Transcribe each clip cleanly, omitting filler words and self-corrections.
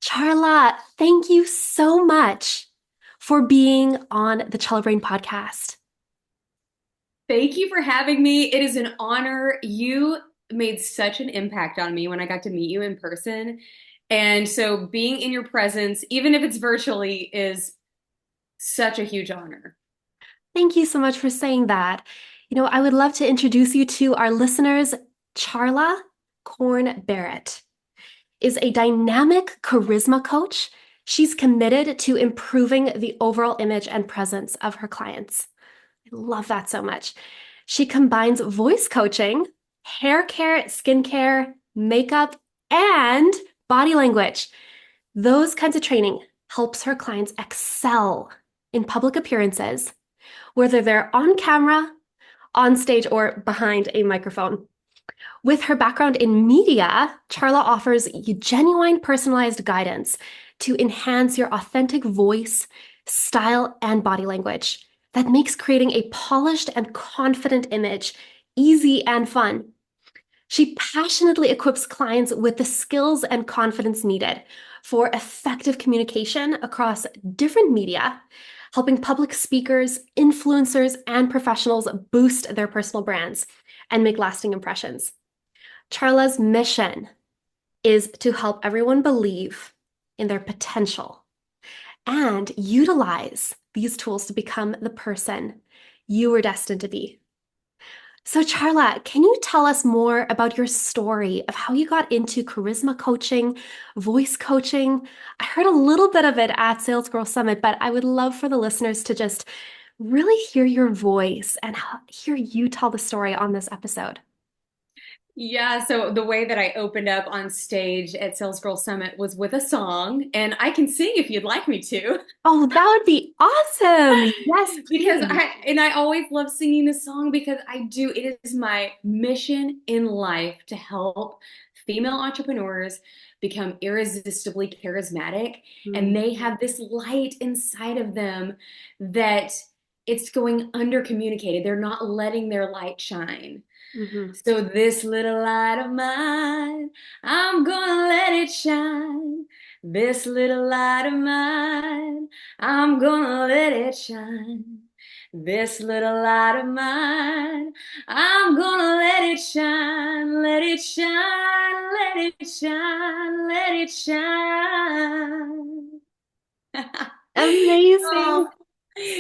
Charla, thank you so much for being on the Charla Brain podcast. Thank you for having me. It is an honor. You made such an impact on me when I got to meet you in person. And so being in your presence, even if it's virtually, is such a huge honor. Thank you so much for saying that. I would love to introduce you to our listeners. Charla Corn Barrett is a dynamic charisma coach. She's committed to improving the overall image and presence of her clients. I love that so much. She combines voice coaching, hair care, skincare, makeup, and body language. Those kinds of training helps her clients excel in public appearances, whether they're on camera, on stage, or behind a microphone. With her background in media, Charla offers you genuine personalized guidance to enhance your authentic voice, style, and body language that makes creating a polished and confident image easy and fun. She passionately equips clients with the skills and confidence needed for effective communication across different media, helping public speakers, influencers, and professionals boost their personal brands and make lasting impressions. Charla's mission is to help everyone believe in their potential and utilize these tools to become the person you were destined to be. So, Charla, can you tell us more about your story of how you got into charisma coaching, voice coaching? I heard a little bit of it at Sales Girl Summit, but I would love for the listeners to just really hear your voice and hear you tell the story on this episode. Yeah, so the way that I opened up on stage at Sales Girl Summit was with a song, and I can sing if you'd like me to. Oh, that would be awesome. Yes, Because please. I always love singing this song because it is my mission in life to help female entrepreneurs become irresistibly charismatic, and Mm, they have this light inside of them that it's going under communicated. They're not letting their light shine. mhm. So this little light of mine, I'm gonna let it shine. This little light of mine, I'm gonna let it shine. This little light of mine, I'm gonna let it shine, let it shine, let it shine, let it shine. Amazing. Oh,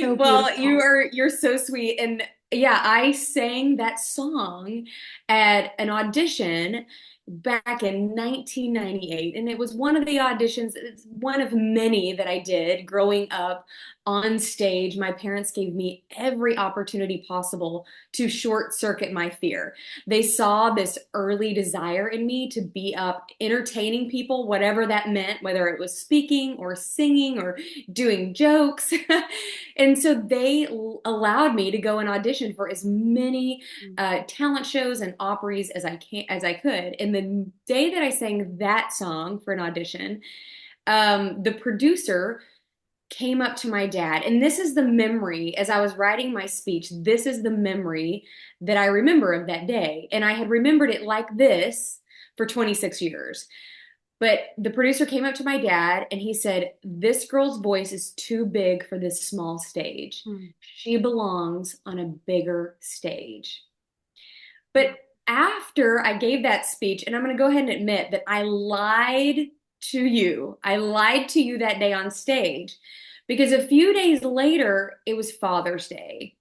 So well, beautiful. you're so sweet. And yeah, I sang that song at an audition back in 1998, and it was one of the auditions, it's one of many that I did growing up on stage. My parents gave me every opportunity possible to short circuit my fear. They saw this early desire in me to be up entertaining people, whatever that meant, whether it was speaking or singing or doing jokes. And so they allowed me to go and audition for as many talent shows and Opries as I could. And the day that I sang that song for an audition, the producer came up to my dad, and this is the memory as I was writing my speech. This is the memory that I remember of that day, and I had remembered it like this for 26 years. But the producer came up to my dad and he said, "This girl's voice is too big for this small stage. Mm, She belongs on a bigger stage." mm, But after I gave that speech, and I'm going to go ahead and admit that I lied to you. I lied to you that day on stage because a few days later, it was Father's Day.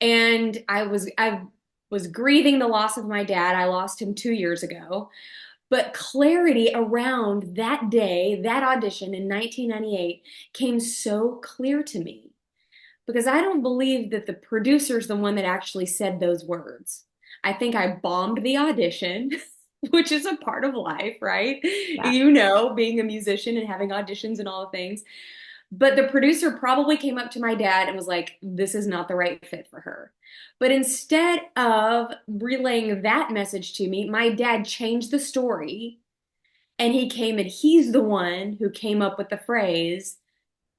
And I was grieving the loss of my dad. I lost him 2 years ago. But clarity around that day, that audition in 1998 came so clear to me because I don't believe that the producer's the one that actually said those words. I think I bombed the audition, which is a part of life, right? yeah. Being a musician and having auditions and all the things. But the producer probably came up to my dad and was like, "This is not the right fit for her." But instead of relaying that message to me, my dad changed the story, and he came and he's the one who came up with the phrase,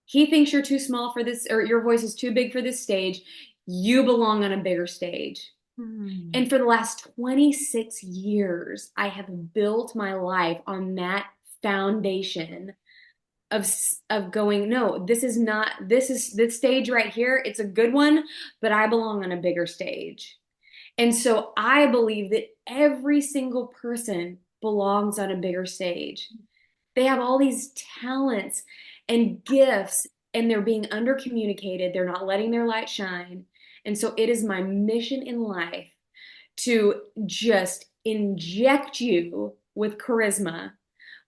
"He thinks you're too small for this, or your voice is too big for this stage. You belong on a bigger stage." Mm, And for the last 26 years, I have built my life on that foundation of going, no, this is not, this is this stage right here. It's a good one, but I belong on a bigger stage. And so I believe that every single person belongs on a bigger stage. They have all these talents and gifts, and they're being undercommunicated. They're not letting their light shine. And so it is my mission in life to just inject you with charisma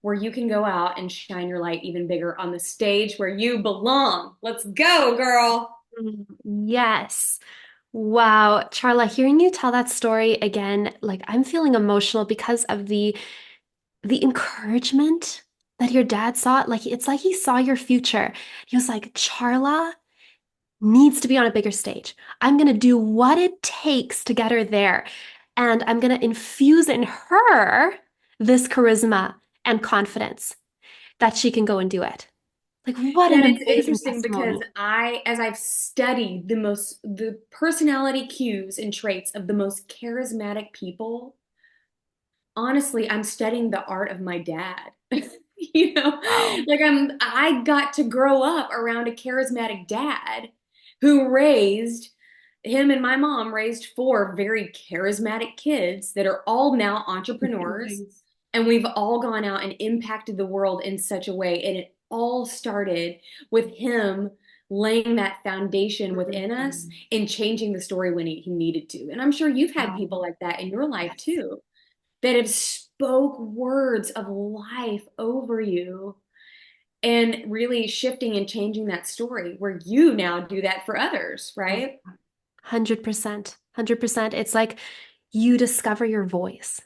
where you can go out and shine your light even bigger on the stage where you belong. Let's go, girl. Yes. Wow, Charla, hearing you tell that story again, like I'm feeling emotional because of the encouragement that your dad saw. Like it's like he saw your future. He was like, Charla needs to be on a bigger stage. I'm gonna do what it takes to get her there. And I'm gonna infuse in her this charisma and confidence that she can go and do it. Like, what Yeah, an and it's amazing interesting because testimony. as I've studied the personality cues and traits of the most charismatic people, honestly, I'm studying the art of my dad. You know, Wow. like I got to grow up around a charismatic dad who raised him and my mom raised four very charismatic kids that are all now entrepreneurs. Amazing. And we've all gone out and impacted the world in such a way. And it all started with him laying that foundation within us Mhm. and changing the story when he needed to. And I'm sure you've had Wow. people like that in your life Yes. too, that have spoke words of life over you and really shifting and changing that story where you now do that for others, Oh, right? 100%. 100%. It's like you discover your voice.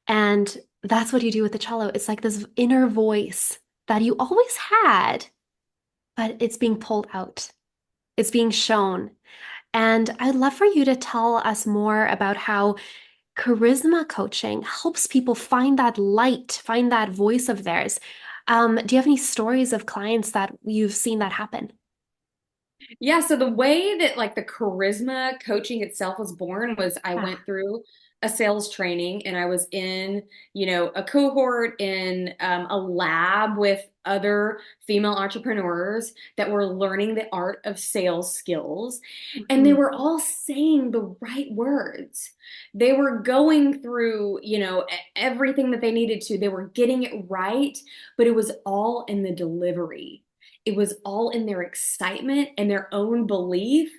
And that's what you do with the cello. It's like this inner voice that you always had, but it's being pulled out. It's being shown. And I'd love for you to tell us more about how charisma coaching helps people find that light, find that voice of theirs. Do you have any stories of clients that you've seen that happen? Yeah, so the way that like the charisma coaching itself was born was I Yeah. went through a sales training and I was in, a cohort in a lab with other female entrepreneurs that were learning the art of sales skills. And they Mhm. were all saying the right words. They were going through, everything that they needed to. They were getting it right, but it was all in the delivery. It was all in their excitement and their own belief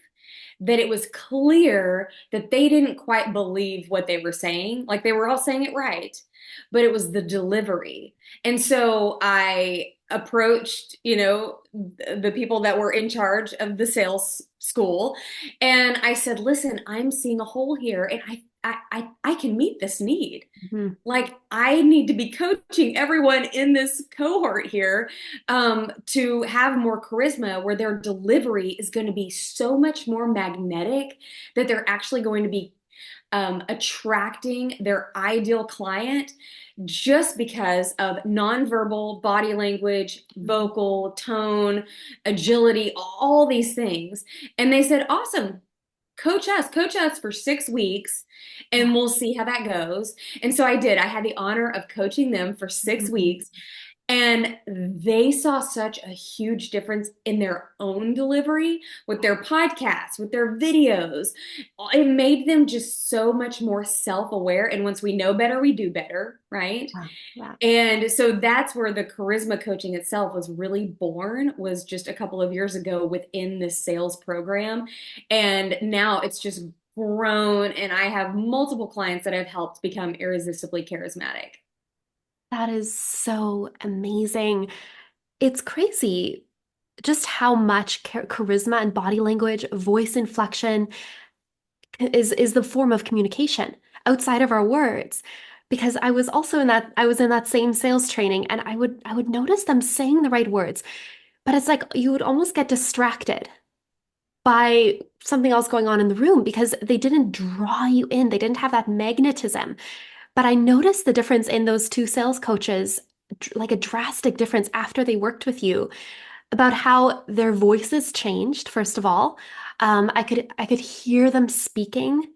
that it was clear that they didn't quite believe what they were saying. Like they were all saying it right, but it was the delivery. And so I approached, the people that were in charge of the sales school and I said, listen, I'm seeing a hole here and I can meet this need. Mhm. Like I need to be coaching everyone in this cohort here to have more charisma where their delivery is going to be so much more magnetic that they're actually going to be attracting their ideal client just because of nonverbal body language, vocal tone, agility, all these things. And they said, awesome, coach us for 6 weeks and Yeah. we'll see how that goes. And so I did. I had the honor of coaching them for six Mhm. weeks and they saw such a huge difference in their own delivery with their podcasts, with their videos. It made them just so much more self-aware. And once we know better, we do better, right? Yeah. Yeah. And so that's where the charisma coaching itself was really born, was just a couple of years ago within this sales program. And now it's just grown, and I have multiple clients that I've helped become irresistibly charismatic. That is so amazing. It's crazy just how much charisma and body language, voice inflection is the form of communication outside of our words. Because I was in that same sales training and I would notice them saying the right words, but it's like you would almost get distracted by something else going on in the room because they didn't draw you in. They didn't have that magnetism. But I noticed the difference in those two sales coaches, like a drastic difference after they worked with you about how their voices changed, first of all. I could hear them speaking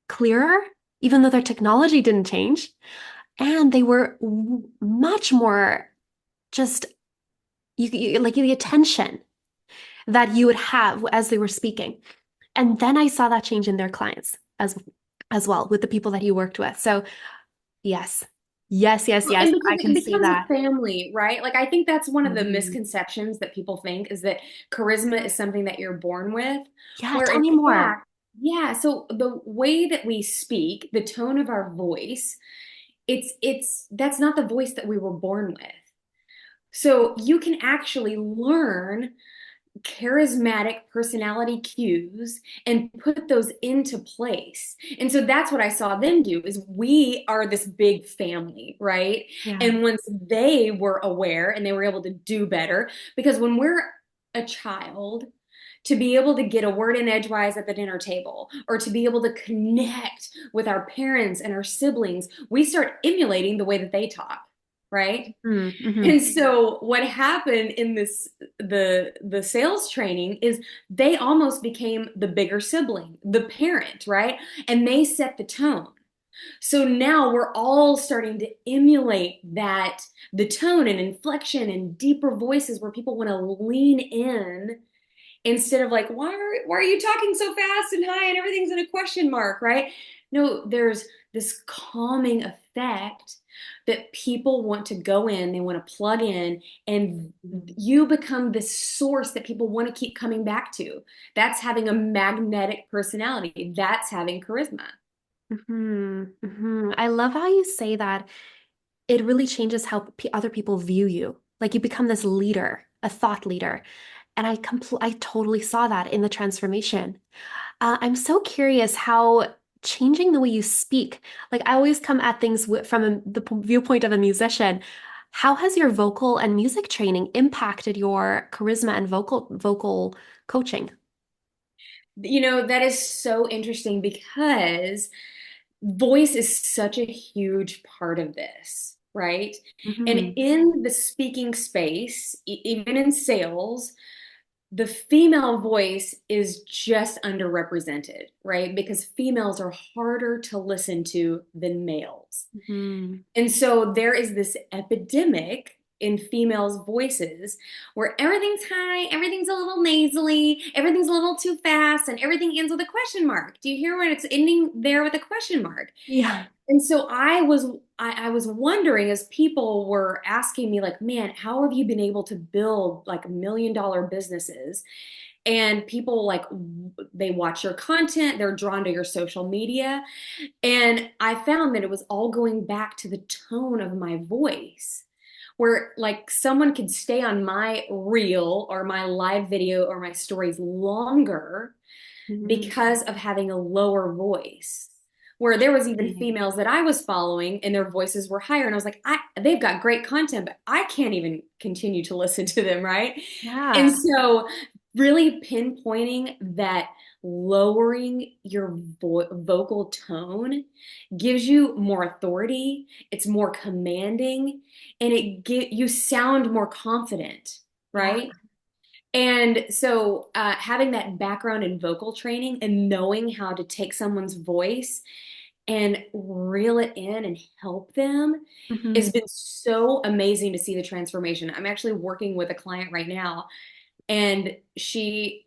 clearer, even though their technology didn't change. And they were much more just like the attention that you would have as they were speaking. And then I saw that change in their clients as well with the people that you worked with. So yes, yes, yes, Well, yes, and because I it can see becomes a that. family, right? Like I think that's one of the Mhm. misconceptions that people think is that charisma is something that you're born with, Yeah, where tell in me more. fact, yeah, so the way that we speak, the tone of our voice, it's that's not the voice that we were born with. So you can actually learn charismatic personality cues and put those into place. And so that's what I saw them do is we are this big family, right? Yeah. And once they were aware and they were able to do better, because when we're a child, to be able to get a word in edgewise at the dinner table or to be able to connect with our parents and our siblings, we start emulating the way that they talk, right? Mm-hmm. And so what happened in this the sales training is they almost became the bigger sibling, the parent, right? And they set the tone. So now we're all starting to emulate that the tone and inflection and deeper voices where people want to lean in instead of like why are you talking so fast and high and everything's in a question mark, right? No, there's this calming effect that people want to go in, they want to plug in, and you become this source that people want to keep coming back to. That's having a magnetic personality. That's having charisma. Hmm. Hmm. I love how you say that. It really changes how other people view you. Like you become this leader, a thought leader. And I totally saw that in the transformation. I'm so curious how changing the way you speak, like I always come at things from the viewpoint of a musician. How has your vocal and music training impacted your charisma and vocal coaching? You know, that is so interesting because voice is such a huge part of this, right? And Hmm. in the speaking space, even in sales, the female voice is just underrepresented, right? Because females are harder to listen to than males. Hmm. And so there is this epidemic in females' voices where everything's high, everything's a little nasally, everything's a little too fast, and everything ends with a question mark. Do you hear when it's ending there with a question mark? Yeah. And so I was wondering as people were asking me like, man, how have you been able to build like $1 million businesses? And people like they watch your content, they're drawn to your social media. And I found that it was all going back to the tone of my voice, where like someone could stay on my reel or my live video or my stories longer Hmm. because of having a lower voice. Where there was even Fascinating. females that I was following and their voices were higher. And I was like, they've got great content, but I can't even continue to listen to them, right? And Yeah. so really pinpointing that lowering your vocal tone gives you more authority, it's more commanding, and you sound more confident, Yeah. right? And so, having that background in vocal training and knowing how to take someone's voice and reel it in and help them Hmm. has been so amazing to see the transformation. I'm actually working with a client right now, and she's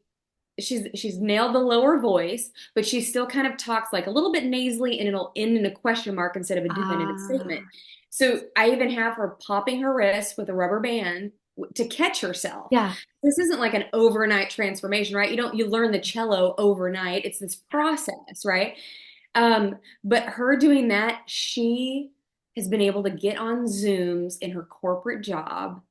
nailed the lower voice, but she still kind of talks like a little bit nasally, and it'll end in a question mark instead of a definitive statement. Ah. So I even have her popping her wrist with a rubber band to catch herself. Yeah. This isn't like an overnight transformation, right? You learn the cello overnight. It's this process, right? But her doing that, she has been able to get on Zooms in her corporate job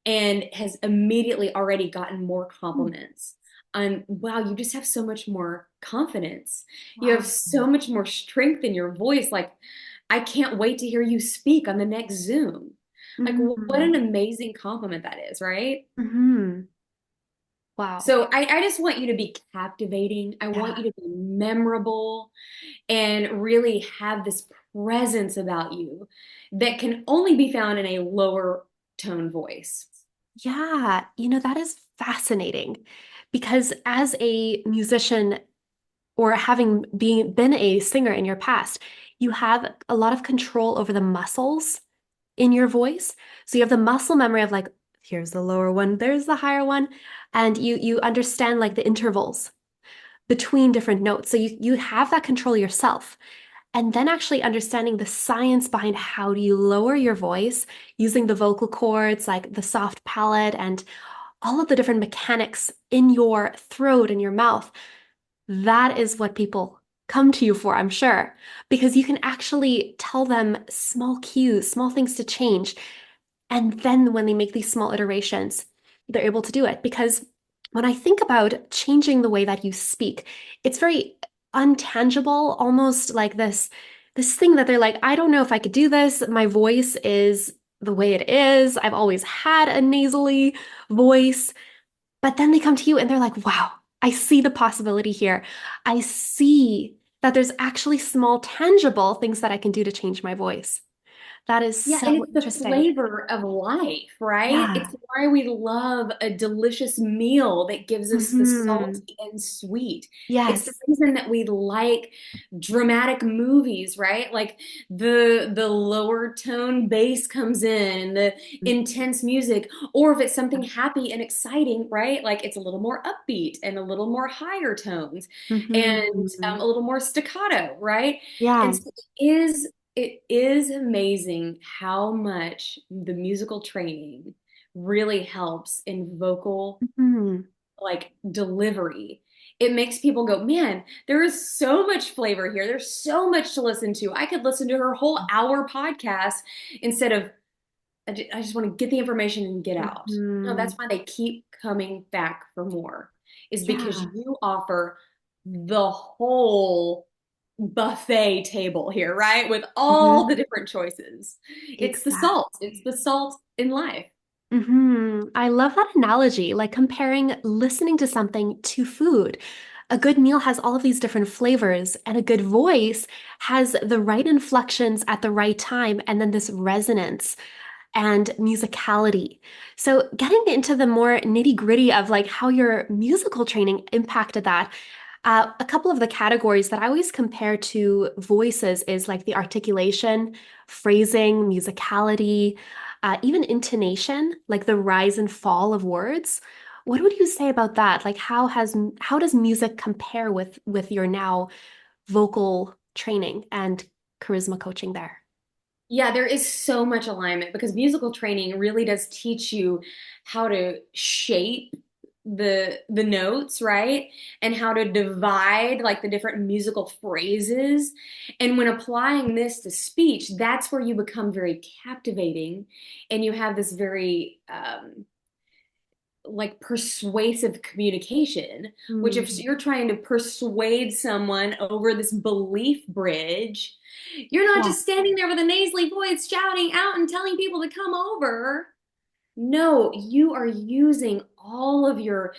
and has immediately already gotten more Hmm. compliments on, wow, you just have so much more confidence. You have Wow. so much more strength in your voice. Like, I can't wait to hear you speak on the next Zoom. Like, what Hmm. an amazing compliment that is, right? Hmm. Wow. So I just want you to be captivating. I want Yeah. you to be memorable and really have this presence about you that can only be found in a lower tone voice. Yeah, that is fascinating because as a musician or having been a singer in your past, you have a lot of control over the muscles in your voice. So you have the muscle memory of like here's the lower one, there's the higher one. And you understand like the intervals between different notes. So you have that control yourself. And then actually understanding the science behind how do you lower your voice using the vocal cords, like the soft palate and all of the different mechanics in your throat and your mouth. That is what people come to you for, I'm sure, because you can actually tell them small cues, small things to change. And then when they make these small iterations, they're able to do it. Because when I think about changing the way that you speak, it's very untangible, almost like this thing that they're like, I don't know if I could do this. My voice is the way it is. I've always had a nasally voice. But then they come to you and they're like, wow, I see the possibility here. I see that there's actually small, tangible things that I can do to change my voice. That is Yeah, and so it's the interesting. flavor of life, right? Yeah. It's why we love a delicious meal that gives us the Hmm. salty and sweet. It's the Yes. reason that we like dramatic movies, right? Like the lower tone bass comes in, the intense music, or if it's something happy and exciting, right? Like it's a little more upbeat and a little more higher tones and Hmm. a little more staccato, right? And Yeah. so it is amazing how much the musical training really helps in vocal Hmm. like delivery. It makes people go, man, there is so much flavor here. There's so much to listen to. I could listen to her whole hour podcast instead of I just want to get the information and get out. No, Hmm. that's why they keep coming back for more, is because Yeah. you offer the whole buffet table here, right? With all Hmm. the different choices. It's Exactly. the salt in life. I love that analogy, like comparing listening to something to food. A good meal has all of these different flavors, and a good voice has the right inflections at the right time, and then this resonance and musicality. So, getting into the more nitty-gritty of like how your musical training impacted that, a couple of the categories that I always compare to voices is like the articulation, phrasing, musicality, even intonation, like the rise and fall of words. What would you say about that? Like how does music compare with your now vocal training and charisma coaching there? Yeah, there is so much alignment because musical training really does teach you how to shape the notes, right? And how to divide like the different musical phrases. And when applying this to speech, that's where you become very captivating and you have this very like persuasive communication, which if Mm, you're trying to persuade someone over this belief bridge, you're not yeah. just standing there with a nasally voice shouting out and telling people to come over. No, you are using all of your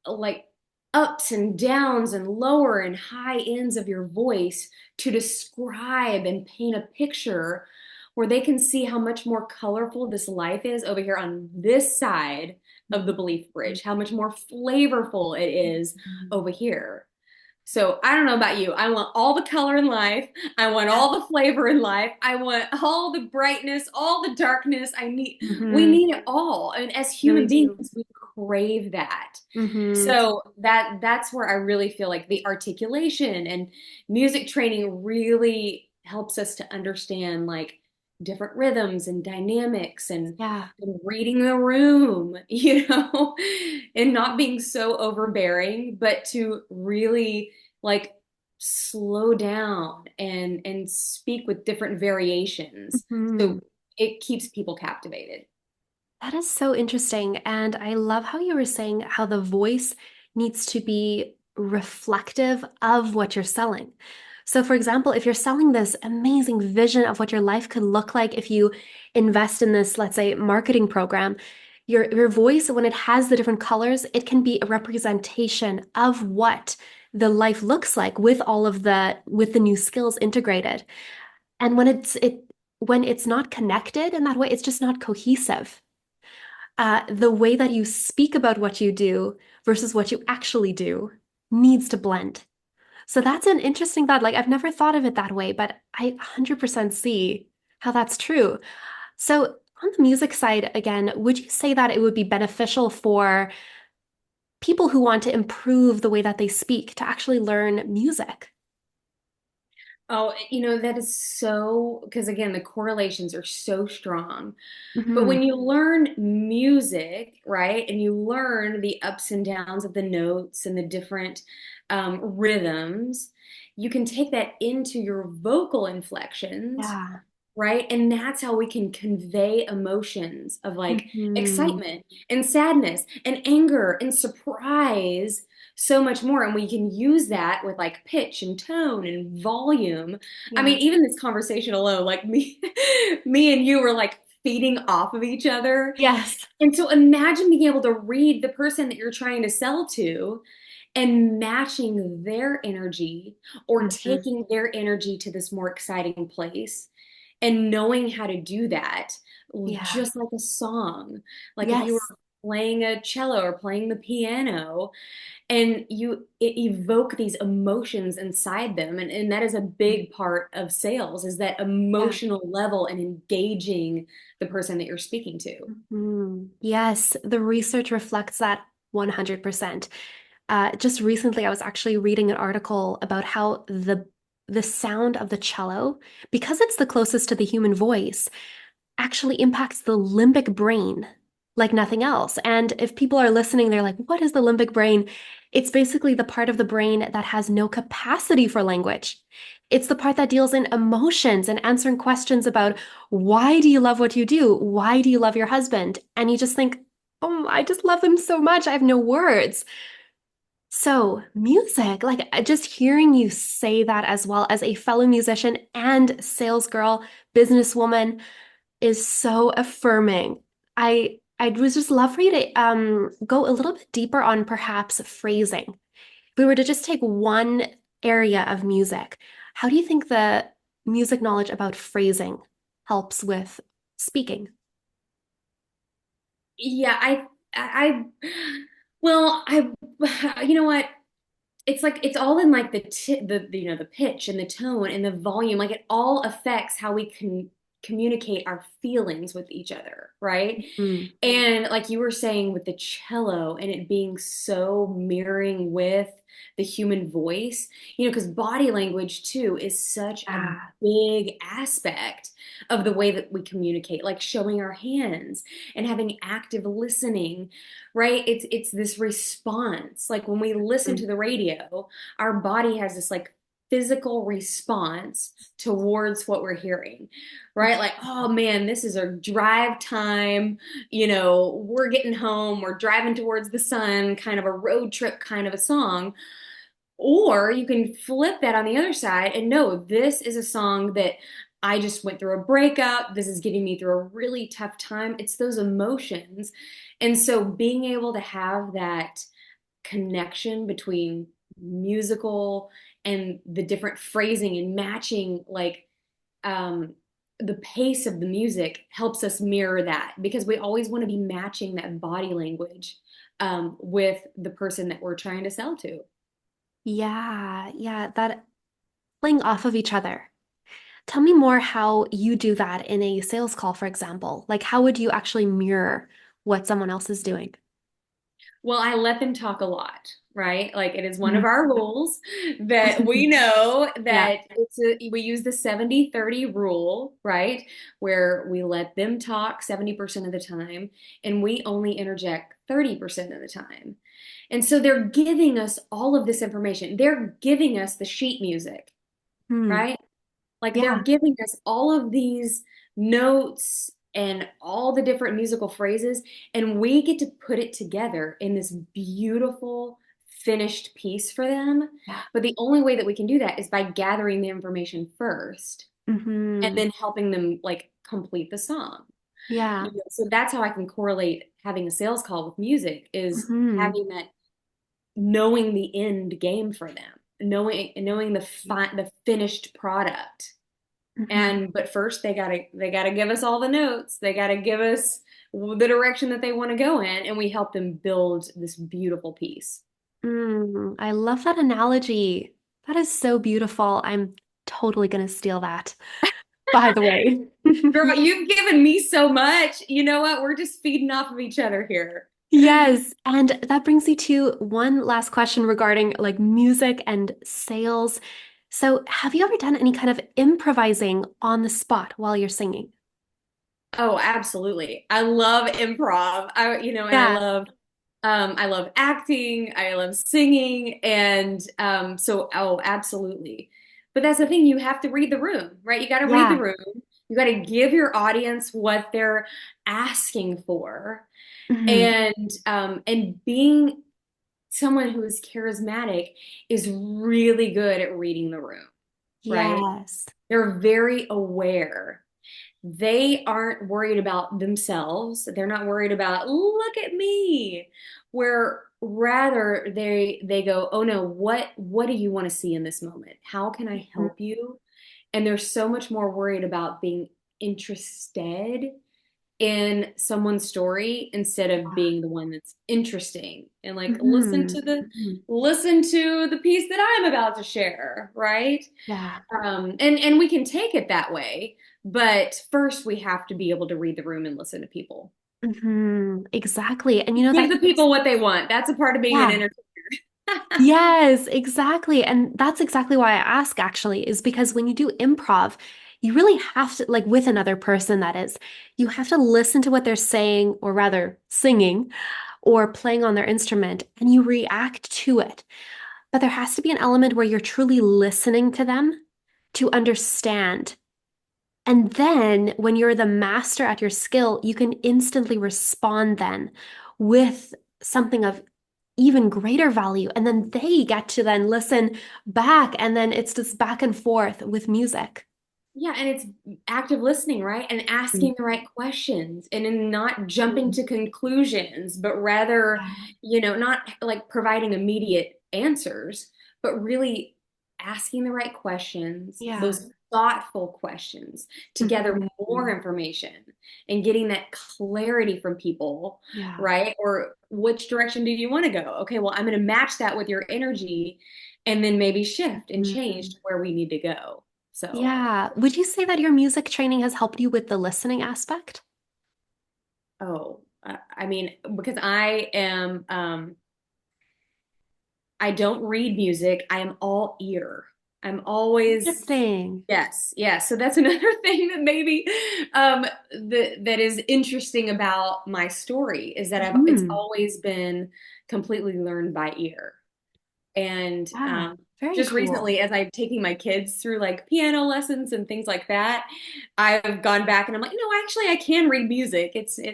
like ups and downs and lower and high ends of your voice to describe and paint a picture where they can see how much more colorful this life is over here on this side of the belief bridge, how much more flavorful it is over here. So I don't know about you. I want all the color in life. I want Yeah. all the flavor in life. I want all the brightness, all the darkness. We Hmm. need it all. And as Really human beings, do. we crave that. Hmm. So that's where I really feel like the articulation and music training really helps us to understand like different rhythms and dynamics Yeah. and reading the room, and not being so overbearing, but to really like slow down and speak with different variations. Hmm. So it keeps people captivated. That is so interesting. And I love how you were saying how the voice needs to be reflective of what you're selling. So, for example, if you're selling this amazing vision of what your life could look like if you invest in this, let's say, marketing program, your voice, when it has the different colors, it can be a representation of what the life looks like with all of with the new skills integrated. And when it's not connected in that way, it's just not cohesive. The way that you speak about what you do versus what you actually do needs to blend. So that's an interesting thought. Like I've never thought of it that way, but I 100% see how that's true. So On the music side, again, would you say that it would be beneficial for people who want to improve the way that they speak to actually learn music? Oh, that is so, because again, the correlations are so strong. But Hmm. when you learn music, right, and you learn the ups and downs of the notes and the different rhythms, you can take that into your vocal inflections, Yeah. right? And that's how we can convey emotions of like Hmm. excitement and sadness and anger and surprise so much more. And we can use that with like pitch and tone and volume. I Yeah. mean, even this conversation alone, like me, me and you were like feeding off of each other. Yes. And so imagine being able to read the person that you're trying to sell to and matching their energy or Hmm. taking their energy to this more exciting place and knowing how to do that Yeah. just like a song. Like if you Yes. were playing a cello or playing the piano and evoke these emotions inside them, and that is a big part of sales, is that Yeah. emotional level and engaging the person that you're speaking to. Yes, the research reflects that 100%. Just recently, I was actually reading an article about how the sound of the cello, because it's the closest to the human voice, actually impacts the limbic brain like nothing else. And if people are listening, they're like, what is the limbic brain? It's basically the part of the brain that has no capacity for language. It's the part that deals in emotions and answering questions about why do you love what you do? Why do you love your husband? And you just think, oh, I just love them so much. I have no words. So, music, like just hearing you say that as well as a fellow musician and sales girl, businesswoman, is so affirming. I would just love for you to go a little bit deeper on perhaps phrasing. If we were to just take one area of music, how do you think the music knowledge about phrasing helps with speaking? Yeah, well, you know what? It's like it's all in like the pitch and the tone and the volume. Like it all affects how we can communicate our feelings with each other, right? Mm. And like you were saying with the cello and it being so mirroring with the human voice, because body language too is such a Ah. big aspect of the way that we communicate, like showing our hands and having active listening, right? It's this response. Like when we listen Mm. to the radio, our body has this like physical response towards what we're hearing, right? Like, oh man, this is our drive time, we're getting home, we're driving towards the sun, kind of a road trip kind of a song. Or you can flip that on the other side and know this is a song that I just went through a breakup. This is getting me through a really tough time. It's those emotions. And so being able to have that connection between musical and the different phrasing and matching like um the pace of the music helps us mirror that because we always want to be matching that body language with the person that we're trying to sell to. Yeah, yeah, that playing off of each other. Tell me more how you do that in a sales call, for example. Like, how would you actually mirror what someone else is doing? Well, I let them talk a lot, right? Like it is one of Mhm. our rules that we know Yeah. that we use the 70-30 rule, right? Where we let them talk 70% of the time and we only interject 30% of the time. And so they're giving us all of this information. They're giving us the sheet music, Hmm. right? Like they're Yeah. giving us all of these notes and all the different musical phrases, and we get to put it together in this beautiful finished piece for them. Yeah. But the only way that we can do that is by gathering the information first and Hmm. then helping them like complete the song. Yeah. So that's how I can correlate having a sales call with music is Hmm. having that knowing the end game for them, knowing the finished product. Hmm. And but first they gotta give us all the notes. They gotta give us the direction that they want to go in, and we help them build this beautiful piece. I love that analogy. That is so beautiful. I'm totally gonna steal that. by the way. Girl, you've given me so much. You know what? We're just feeding off of each other here. Yes, and that brings me to one last question regarding like music and sales. So, have you ever done any kind of improvising on the spot while you're singing? Oh, absolutely. I love improv. And Yeah, I love acting, I love singing, and oh, absolutely. But that's the thing, you have to read the room, right? You got to read the yeah. room. You got to give your audience what they're asking for. Hmm. And being someone who is charismatic is really good at reading the room, right? Yes. They're very aware. They aren't worried about themselves. They're not worried about, look at me. Where rather they go, oh no, what do you want to see in this moment? How can I Mhm. help you? And they're so much more worried about being interested in someone's story instead of being the one that's interesting and like Mhm. Mhm. listen to the piece that I'm about to share, right? Yeah. And we can take it that way, but first we have to be able to read the room and listen to people. Exactly. And Give that the people what they want. That's a part of being an yeah. entertainer. Yes, exactly. And that's exactly why I ask, actually, is because when you do improv, you really have to, like with another person, that is, you have to listen to what they're saying, or rather, singing or playing on their instrument, and you react to it. But there has to be an element where you're truly listening to them to understand. And then when you're the master at your skill, you can instantly respond then with something of even greater value. And then they get to then listen back. And then it's just back and forth with music. Yeah, and it's active listening, right? And asking the right questions and in not jumping Mhm. to conclusions, but rather, Yeah. not like providing immediate answers, but really asking the right questions, Yeah. those thoughtful questions to gather more Mhm. information and getting that clarity from people, Yeah. right? Or which direction do you want to go? Okay, well, I'm going to match that with your energy and then maybe shift and change Mhm. to where we need to go. So. Yeah. Would you say that your music training has helped you with the listening aspect? Oh, I mean, because I don't read music. I am all ear. I'm always, Interesting. yes, yes. So that's another thing that maybe that is interesting about my story is that it's Mhm. always been completely learned by ear. And Yeah. Very just cool. recently, as I'm taking my kids through like piano lessons and things like that, I've gone back and I'm like, no, actually, I can read music.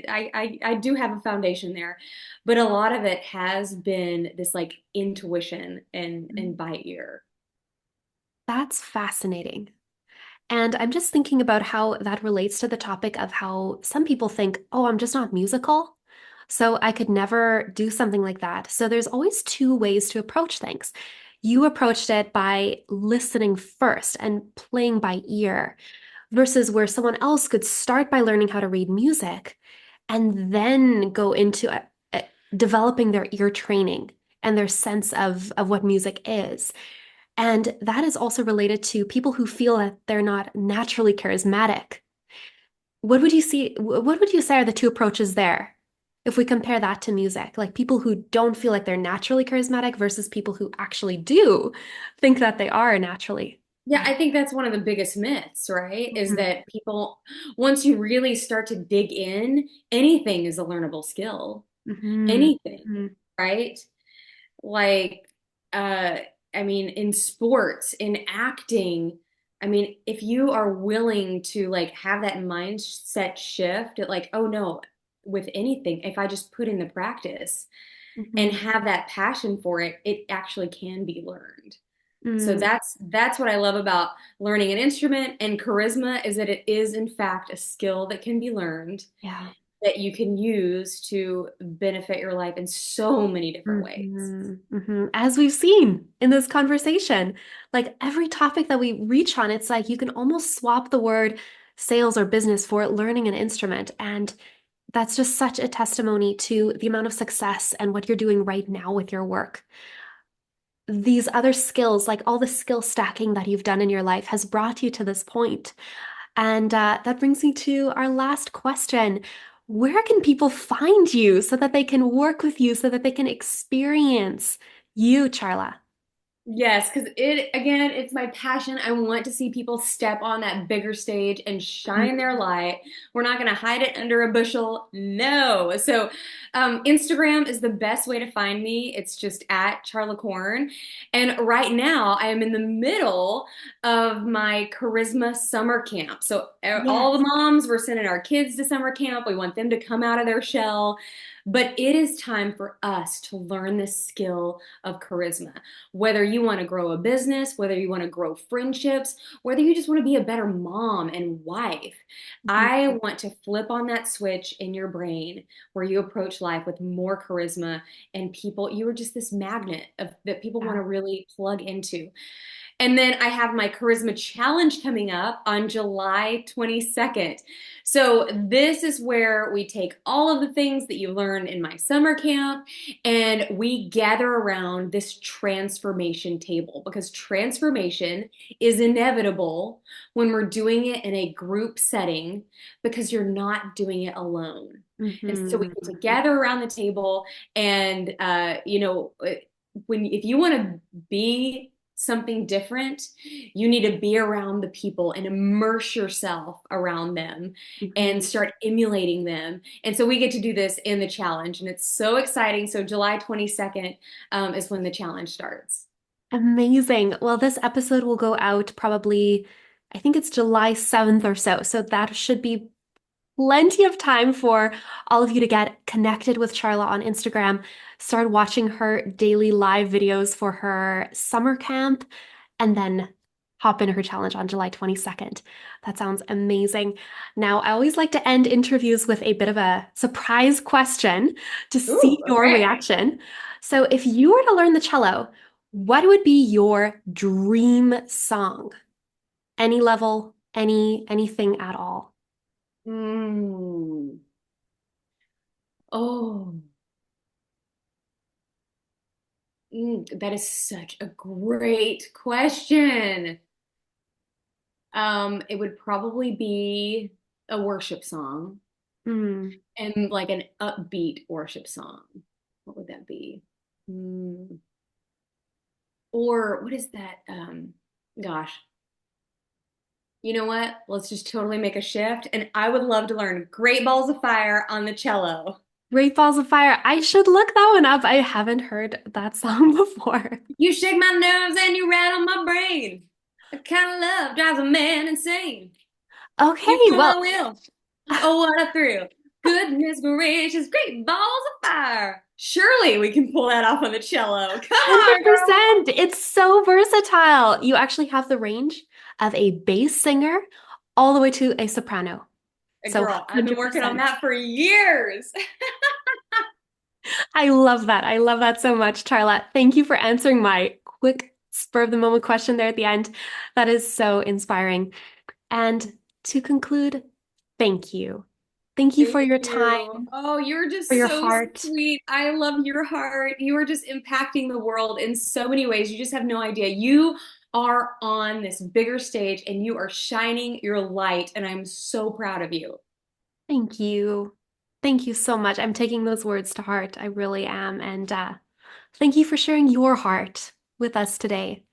I do have a foundation there, but a lot of it has been this like intuition and by ear. That's fascinating. And I'm just thinking about how that relates to the topic of how some people think, oh, I'm just not musical, so I could never do something like that. So there's always two ways to approach things. You approached it by listening first and playing by ear, versus where someone else could start by learning how to read music and then go into developing their ear training and their sense of what music is. And that is also related to people who feel that they're not naturally charismatic. What would you say are the two approaches there? If we compare that to music, like people who don't feel like they're naturally charismatic versus people who actually do think that they are naturally. Yeah, I think that's one of the biggest myths, right? Is Mhm. that people, once you really start to dig in, anything is a learnable skill. Mhm. Anything, Mhm. right? Like, uh, I mean, in sports, in acting, I mean, if you are willing to like have that mindset shift, at like, oh no, with anything, if I just put in the practice and Mhm. have that passion for it, it actually can be learned. So Mm. that's what I love about learning an instrument and charisma is that it is in fact a skill that can be learned Yeah. that you can use to benefit your life in so many different ways. As we've seen in this conversation, like every topic that we reach on, it's like you can almost swap the word sales or business for learning an instrument. And that's just such a testimony to the amount of success and what you're doing right now with your work. These other skills, like all the skill stacking that you've done in your life, has brought you to this point. And that brings me to our last question. Where can people find you so that they can work with you, so that they can experience you, Charla? Yes, because again, it's my passion. I want to see people step on that bigger stage and shine their light. We're not going to hide it under a bushel. No. So, Instagram is the best way to find me. It's just at Charla Corn. And right now, I am in the middle of my Charisma summer camp. So, all the Yes. moms, we're sending our kids to summer camp. We want them to come out of their shell. But it is time for us to learn this skill of charisma. Whether you want to grow a business, whether you want to grow friendships, whether you just want to be a better mom and wife, I want to flip on that switch in your brain where you approach life with more charisma and people, you are just this magnet that people want to really plug into. And then I have my Charisma Challenge coming up on July 22nd. So this is where we take all of the things that you learned in my summer camp and we gather around this transformation table because transformation is inevitable when we're doing it in a group setting because you're not doing it alone. And so we Mhm. get to gather around the table and when if you want to be something different, you need to be around the people and immerse yourself around them and Mhm. start emulating them. And so we get to do this in the challenge, and it's so exciting. So July 22nd is when the challenge starts. Amazing. Well, this episode will go out probably, I think it's July 7th or so. So that should be plenty of time for all of you to get connected with Charla on Instagram, start watching her daily live videos for her summer camp, and then hop into her challenge on July 22nd. That sounds amazing. Now, I always like to end interviews with a bit of a surprise question to see Ooh, your okay. reaction. So, if you were to learn the cello, what would be your dream song? Any level, anything at all? Mm. Oh, that is such a great question. It would probably be a worship song. Hmm. And like an upbeat worship song. What would that be? Mm. Or what is that? Gosh, you know what? Let's just totally make a shift. And I would love to learn Great Balls of Fire on the cello. Great Balls of Fire. I should look that one up. I haven't heard that song before. You shake my nerves and you rattle my brain. That kind of love drives a man insane. You Okay, feel well, my will. Oh, what a thrill. Goodness gracious, great balls of fire. Surely we can pull that off on the cello. Come on, girl. 100%. It's so versatile. You actually have the range of a bass singer all the way to a soprano. So Girl, I've been working on 100%. that for years. I love that. I love that so much, Charlotte. Thank you for answering my quick spur of the moment question there at the end. That is so inspiring. And to conclude, thank you. Thank you for Thank your you. time, Oh, you're for just your so heart. sweet. I love your heart. You are just impacting the world in so many ways. You just have no idea. You are on this bigger stage and you are shining your light, and I'm so proud of you. Thank you. Thank you so much. I'm taking those words to heart. I really am. And thank you for sharing your heart with us today.